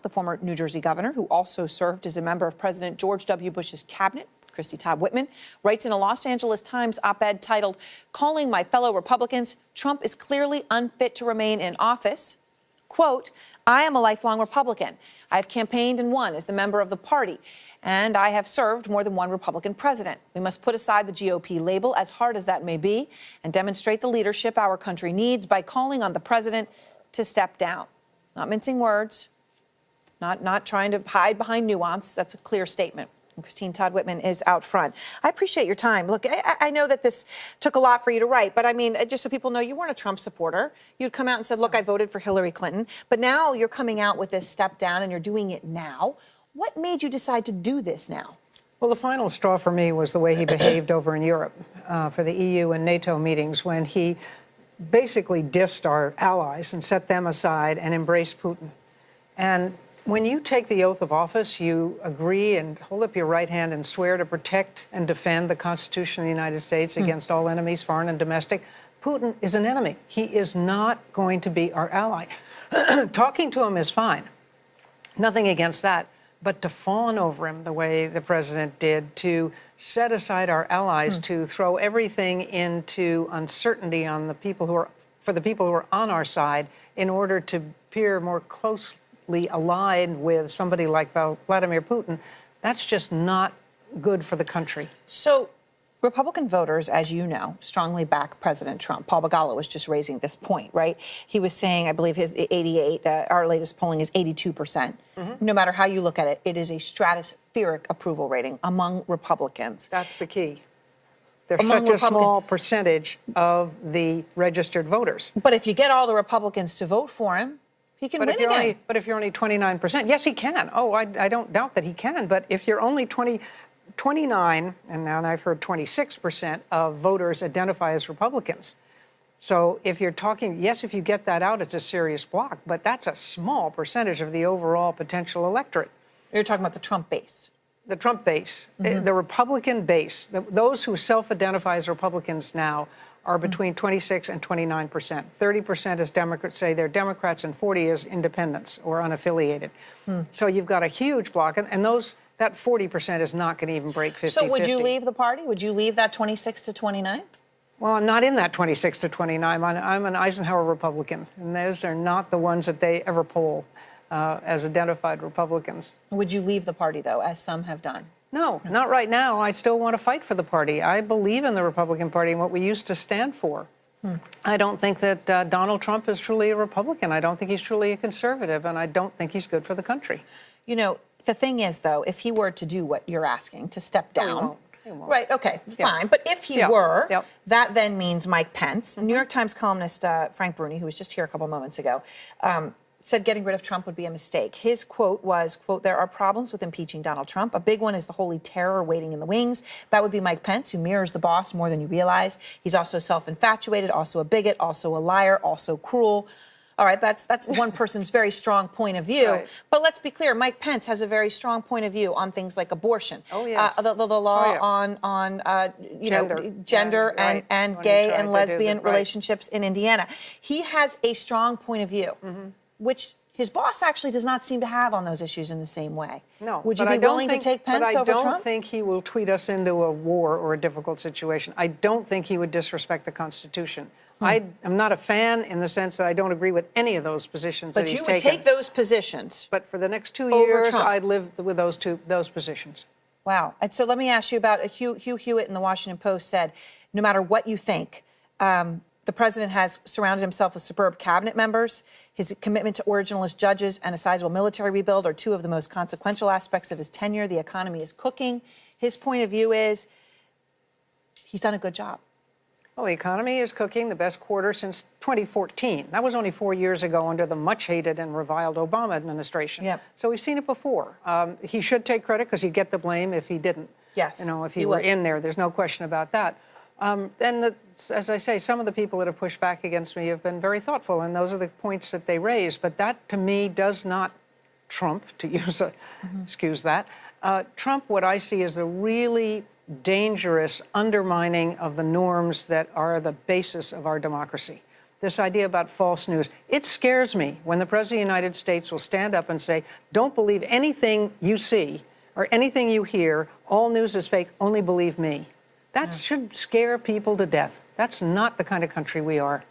the former New Jersey governor, who also served as a member of President George W. Bush's cabinet, Christy Todd Whitman, writes in a Los Angeles Times op-ed titled, "Calling my fellow Republicans, Trump is clearly unfit to remain in office." Quote, "I am a lifelong Republican. I have campaigned and won as the member of the party, and I have served more than one Republican president. We must put aside the GOP label, as hard as that may be, and demonstrate the leadership our country needs by calling on the president to step down." Not mincing words, not trying to hide behind nuance. That's a clear statement. And Christine Todd Whitman is out front. I appreciate your time. Look, I know that this took a lot for you to write, but I mean, just so people know, you weren't a Trump supporter. You'd come out and said, look, I voted for Hillary Clinton. But now you're coming out with this step down and you're doing it now. What made you decide to do this now? Well, the final straw for me was the way he behaved over in Europe for the EU and NATO meetings, when he basically dissed our allies and set them aside and embraced Putin. And when you take the oath of office, you agree and hold up your right hand and swear to protect and defend the Constitution of the United States against all enemies, foreign and domestic. Putin is an enemy. He is not going to be our ally. Talking to him is fine. Nothing against that. But to fawn over him the way the president did, to set aside our allies, to throw everything into uncertainty on the people who are, for the people who are on our side, in order to appear more closely allied with somebody like Vladimir Putin, that's just not good for the country. So Republican voters, as you know, strongly back President Trump. Paul Begala was just raising this point, right? He was saying, I believe his 88, our latest polling is 82%. No matter how you look at it, it is a stratospheric approval rating among Republicans. That's the key. There's such a small percentage of the registered voters. But if you get all the Republicans to vote for him, he can win again. But if you're only 29%, yes, he can. Oh, I don't doubt that he can. But if you're only 29, and now I've heard 26% of voters identify as Republicans. So if you're talking, yes, if you get that out, it's a serious block. But that's a small percentage of the overall potential electorate. You're talking about the Trump base. The Trump base, the Republican base, those who self-identify as Republicans now are between 26 and 29%. 30% as Democrats say they're Democrats, and 40 as independents or unaffiliated. So you've got a huge block, and that 40% is not going to even break 50-50. So would you leave the party? Would you leave that 26 to 29? Well, I'm not in that 26 to 29. I'm an Eisenhower Republican, and those are not the ones that they ever poll as identified Republicans. Would you leave the party, though, as some have done? No, not right now. I still want to fight for the party. I believe in the Republican Party and what we used to stand for. I don't think that Donald Trump is truly a Republican. I don't think he's truly a conservative, and I don't think he's good for the country. You know, the thing is, though, if he were to do what you're asking, to step down, he won't. Right, okay, fine. But if he were, that then means Mike Pence. New York Times columnist Frank Bruni, who was just here a couple moments ago, said getting rid of Trump would be a mistake. His quote was, quote, "There are problems with impeaching Donald Trump. A big one is the holy terror waiting in the wings. That would be Mike Pence, who mirrors the boss more than you realize. He's also self-infatuated, also a bigot, also a liar, also cruel." All right, that's one person's very strong point of view. Right. But let's be clear, Mike Pence has a very strong point of view on things like abortion. Oh, yes. The law on gender and gay and lesbian relationships in Indiana. He has a strong point of view, which his boss actually does not seem to have on those issues in the same way. No. Would you be willing to take Pence over Trump? I don't think he will tweet us into a war or a difficult situation. I don't think he would disrespect the Constitution. I am not a fan in the sense that I don't agree with any of those positions that he's taken. But you would take those positions. But for the next 2 years, I'd live with those positions. Wow. And so let me ask you about Hugh Hewitt in the Washington Post said, no matter what you think, the president has surrounded himself with superb cabinet members. His commitment to originalist judges and a sizable military rebuild are two of the most consequential aspects of his tenure. The economy is cooking. His point of view is he's done a good job. Well, the economy is cooking, the best quarter since 2014. That was only 4 years ago under the much-hated and reviled Obama administration. Yep. So we've seen it before. He should take credit because he'd get the blame if he didn't. Yes, you know, if he were in there, there's no question about that. As I say, some of the people that have pushed back against me have been very thoughtful, and those are the points that they raise. But that, to me, does not trump, to use a, excuse that, trump what I see as a really dangerous undermining of the norms that are the basis of our democracy. this idea about false news. It scares me when the President of the United States will stand up and say, don't believe anything you see or anything you hear. All news is fake. Only believe me. That should scare people to death. That's not the kind of country we are.